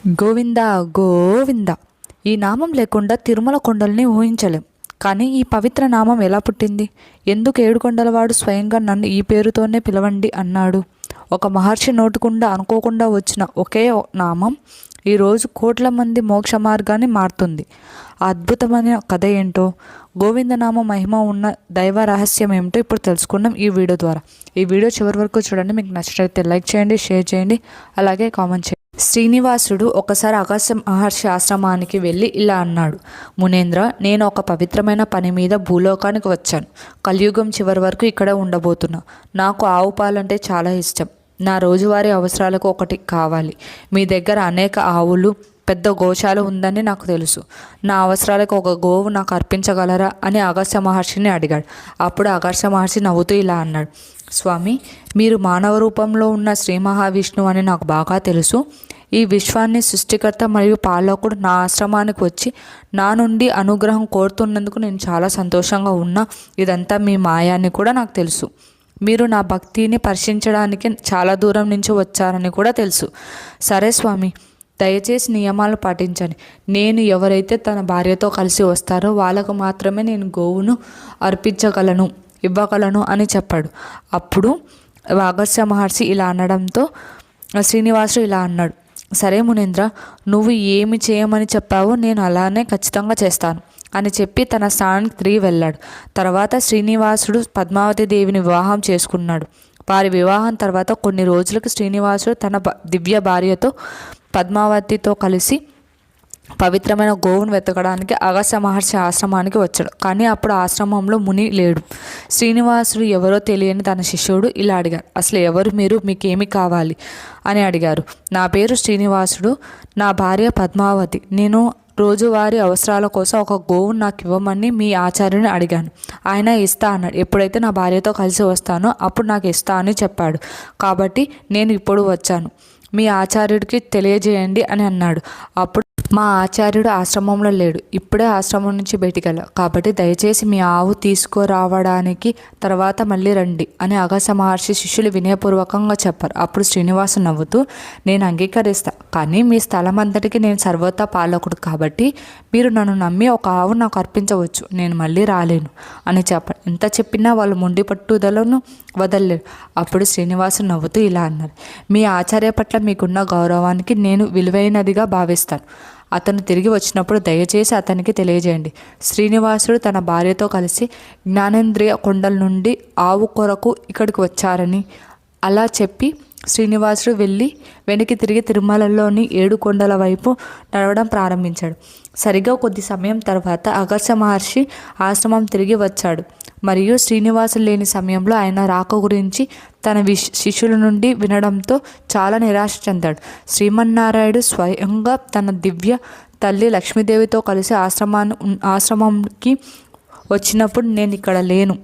గోవింద గోవింద. ఈ నామం లేకుండా తిరుమల కొండల్ని ఊహించలేం. కానీ ఈ పవిత్ర నామం ఎలా పుట్టింది? ఎందుకు ఏడుకొండలవాడు స్వయంగా నన్ను ఈ పేరుతోనే పిలవండి అన్నాడు? ఒక మహర్షి నోటుకుండా అనుకోకుండా వచ్చిన ఒకే నామం ఈరోజు కోట్ల మంది మోక్ష మార్గాన్ని మారుతుంది. ఆ అద్భుతమైన కథ ఏంటో, గోవిందనామ మహిమ ఉన్న దైవ రహస్యం ఏమిటో ఇప్పుడు తెలుసుకుందాం ఈ వీడియో ద్వారా. ఈ వీడియో చివరి వరకు చూడండి. మీకు నచ్చినట్లయితే లైక్ చేయండి, షేర్ చేయండి, అలాగే కామెంట్ చేయండి. శ్రీనివాసుడు ఒకసారి అగస్త్య మహర్షి ఆశ్రమానికి వెళ్ళి ఇలా అన్నాడు: మునేంద్ర, నేను ఒక పవిత్రమైన పని మీద భూలోకానికి వచ్చాను. కలియుగం చివరి వరకు ఇక్కడ ఉండబోతున్నా. నాకు ఆవు పాలంటే చాలా ఇష్టం. నా రోజువారీ అవసరాలకు ఒకటి కావాలి. మీ దగ్గర అనేక ఆవులు, పెద్ద గోశాల ఉందని నాకు తెలుసు. నా అవసరాలకు ఒక గోవు నాకు అర్పించగలరా అని అగస్త్య మహర్షిని అడిగాడు. అప్పుడు అగస్త్య మహర్షి నవ్వుతూ ఇలా అన్నాడు: స్వామి, మీరు మానవ రూపంలో ఉన్న శ్రీ మహావిష్ణువు అని నాకు బాగా తెలుసు. ఈ విశ్వాన్ని సృష్టికర్త మరియు పాలకుడు నా ఆశ్రమానికి వచ్చి నా నుండి అనుగ్రహం కోరుతున్నందుకు నేను చాలా సంతోషంగా ఉన్నా. ఇదంతా మీ మాయాన్ని కూడా నాకు తెలుసు. మీరు నా భక్తిని పరీక్షించడానికి చాలా దూరం నుంచి వచ్చారని కూడా తెలుసు. సరే స్వామి, దయచేసి నియమాలు పాటించండి. నేను ఎవరైతే తన భార్యతో కలిసి వస్తారో వాళ్ళకు మాత్రమే నేను గోవును ఇవ్వగలను అని చెప్పాడు. అప్పుడు అగస్త్య మహర్షి ఇలా అనడంతో శ్రీనివాసుడు ఇలా అన్నాడు: సరే మునేంద్ర, నువ్వు ఏమి చేయమని చెప్పావో నేను అలానే ఖచ్చితంగా చేస్తాను అని చెప్పి తన స్థానానికి తిరిగి వెళ్ళాడు. తర్వాత శ్రీనివాసుడు పద్మావతి దేవిని వివాహం చేసుకున్నాడు. వారి వివాహం తర్వాత కొన్ని రోజులకు శ్రీనివాసుడు తన దివ్య భార్యతో పద్మావతితో కలిసి పవిత్రమైన గోవును వెతకడానికి అగస్త్య మహర్షి ఆశ్రమానికి వచ్చాడు. కానీ అప్పుడు ఆశ్రమంలో ముని లేడు. శ్రీనివాసుడు ఎవరో తెలియని తన శిష్యుడు ఇలా అడిగారు: అసలు ఎవరు మీరు? మీకేమి కావాలి అని అడిగారు. నా పేరు శ్రీనివాసుడు. నా భార్య పద్మావతి. నేను రోజువారీ అవసరాల కోసం ఒక గోవును నాకు ఇవ్వమని మీ ఆచార్యుని అడిగాను. ఆయన ఇస్తా అన్నాడు. ఎప్పుడైతే నా భార్యతో కలిసి వస్తానో అప్పుడు నాకు ఇస్తా అని చెప్పాడు. కాబట్టి నేను ఇప్పుడు వచ్చాను. మీ ఆచార్యుడికి తెలియజేయండి అని అన్నాడు. అప్పుడు మా ఆచార్యుడు ఆశ్రమంలో లేడు. ఇప్పుడే ఆశ్రమం నుంచి బయటికెళ్ళా. కాబట్టి దయచేసి మీ ఆవు తీసుకురావడానికి తర్వాత మళ్ళీ రండి అని అగస్త్య మహర్షి శిష్యులు వినయపూర్వకంగా చెప్పారు. అప్పుడు శ్రీనివాసు నవ్వుతూ, నేను అంగీకరిస్తా, కానీ మీ స్థలం అంతటికి నేను సర్వోత్త పాలకుడు కాబట్టి మీరు నన్ను నమ్మి ఒక ఆవు నాకు అర్పించవచ్చు. నేను మళ్ళీ రాలేను అని చెప్పారు. ఎంత చెప్పినా వాళ్ళు మొండి పట్టుదలను వదలలేరు. అప్పుడు శ్రీనివాసు నవ్వుతూ ఇలా అన్నారు: మీ ఆచార్య పట్ల మీకున్న గౌరవానికి నేను విలువైనదిగా భావిస్తాను. అతను తిరిగి వచ్చినప్పుడు దయచేసి అతనికి తెలియజేయండి. శ్రీనివాసుడు తన భార్యతో కలిసి జ్ఞానేంద్రియ కొండల నుండి ఆవు కొరకు ఇక్కడికి వచ్చారని అలా చెప్పి శ్రీనివాసుడు వెనక్కి తిరిగి తిరుమలలోని 7 కొండల వైపు నడవడం ప్రారంభించాడు. సరిగ్గా కొద్ది సమయం తర్వాత అగస్త్య మహర్షి ఆశ్రమం తిరిగి వచ్చాడు. మరియు శ్రీనివాసుడు లేని సమయంలో ఆయన రాక గురించి తన శిష్యుల నుండి వినడంతో చాలా నిరాశ చెందాడు. శ్రీమన్నారాయణుడు స్వయంగా తన దివ్య తల్లి లక్ష్మీదేవితో కలిసి ఆశ్రమంకి వచ్చినప్పుడు నేను ఇక్కడ లేను.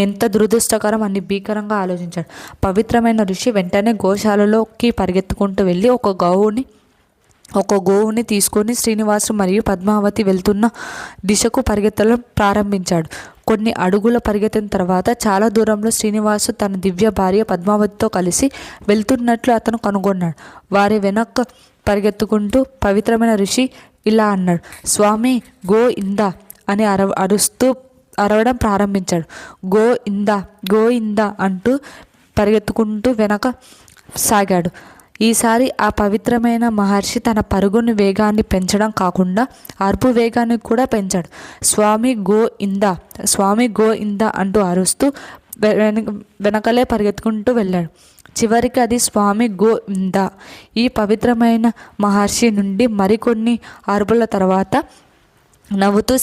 ఎంత దురదృష్టకరం అని భీకరంగా ఆలోచించాడు. పవిత్రమైన ఋషి వెంటనే గోశాలలోకి పరిగెత్తుకుంటూ వెళ్ళి ఒక గోవుని తీసుకొని శ్రీనివాసుడు మరియు పద్మావతి వెళ్తున్న దిశకు పరిగెత్తడం ప్రారంభించాడు. కొన్ని అడుగుల పరిగెత్తిన తర్వాత చాలా దూరంలో శ్రీనివాసుడు తన దివ్య భార్య పద్మావతితో కలిసి వెళ్తున్నట్లు అతను కనుగొన్నాడు. వారి వెనక పరిగెత్తుకుంటూ పవిత్రమైన ఋషి ఇలా అన్నాడు: స్వామి, గో ఇందా అని అరవడం ప్రారంభించాడు. గో ఇందా అంటూ పరిగెత్తుకుంటూ వెనక సాగాడు. ఈసారి ఆ పవిత్రమైన మహర్షి తన పరుగుని వేగాన్ని పెంచడం కాకుండా అరుపు వేగాన్ని కూడా పెంచాడు. స్వామి గో ఇందా అంటూ అరుస్తూ వెనకలే పరిగెత్తుకుంటూ వెళ్ళాడు. చివరికి అది స్వామి గో ఇందా. ఈ పవిత్రమైన మహర్షి నుండి మరికొన్ని అరుపుల తర్వాత నవ్వుతూ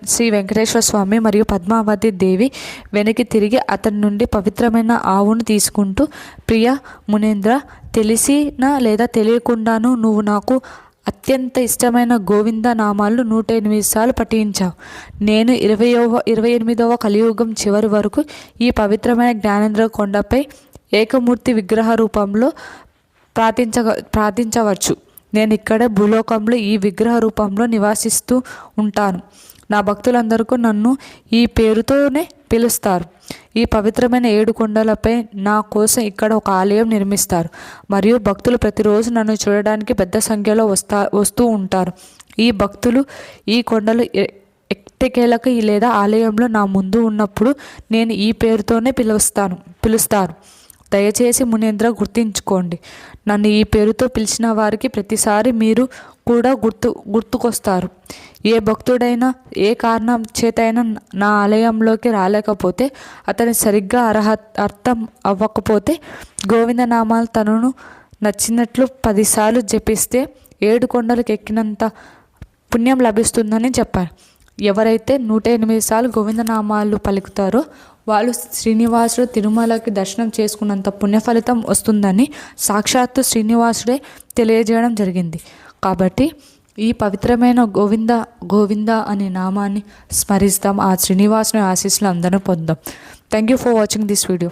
శ్రీ వెంకటేశ్వర స్వామి మరియు పద్మావతి దేవి వెనక్కి తిరిగి అతని నుండి పవిత్రమైన ఆవును తీసుకుంటూ, ప్రియ మునేంద్ర, తెలిసినా లేదా తెలియకుండానూ నువ్వు నాకు అత్యంత ఇష్టమైన గోవింద నామాలు 108 సార్లు పఠించావు. నేను 28వ కలియుగం చివరి వరకు ఈ పవిత్రమైన జ్ఞానేంద్ర కొండపై ఏకమూర్తి విగ్రహ రూపంలో ప్రార్థించవచ్చు. నేను ఇక్కడ భూలోకంలో ఈ విగ్రహ రూపంలో నివాసిస్తూ ఉంటాను. నా భక్తులందరికీ నన్ను ఈ పేరుతోనే పిలుస్తారు. ఈ పవిత్రమైన 7 కొండలపై నా కోసం ఇక్కడ ఒక ఆలయం నిర్మిస్తారు మరియు భక్తులు ప్రతిరోజు నన్ను చూడడానికి పెద్ద సంఖ్యలో వస్తూ ఉంటారు. ఈ భక్తులు ఈ కొండలు ఎట్టకేలకు లేదా ఆలయంలో నా ముందు ఉన్నప్పుడు నేను ఈ పేరుతోనే పిలుస్తారు. దయచేసి మునీంద్ర గుర్తుంచుకోండి. నన్ను ఈ పేరుతో పిలిచిన వారికి ప్రతిసారి మీరు కూడా గుర్తుకొస్తారు. ఏ భక్తుడైనా ఏ కారణం చేతైనా నా ఆలయంలోకి రాలేకపోతే, అతని సరిగ్గా అర్థం అవ్వకపోతే గోవిందనామాలు తనను నచ్చినట్లు 10 సార్లు జపిస్తే 7 కొండలకు ఎక్కినంత పుణ్యం లభిస్తుందని చెప్పారు. ఎవరైతే 108 సార్లు గోవిందనామాలు పలుకుతారో వాళ్ళు శ్రీనివాసుడు తిరుమలకి దర్శనం చేసుకున్నంత పుణ్యఫలితం వస్తుందని సాక్షాత్తు శ్రీనివాసుడే తెలియజేయడం జరిగింది. కాబట్టి ఈ పవిత్రమైన గోవింద అనే నామాన్ని స్మరిస్తాం. ఆ శ్రీనివాసుని ఆశీస్సులు అందరం పొందాం. Thank you for watching this video.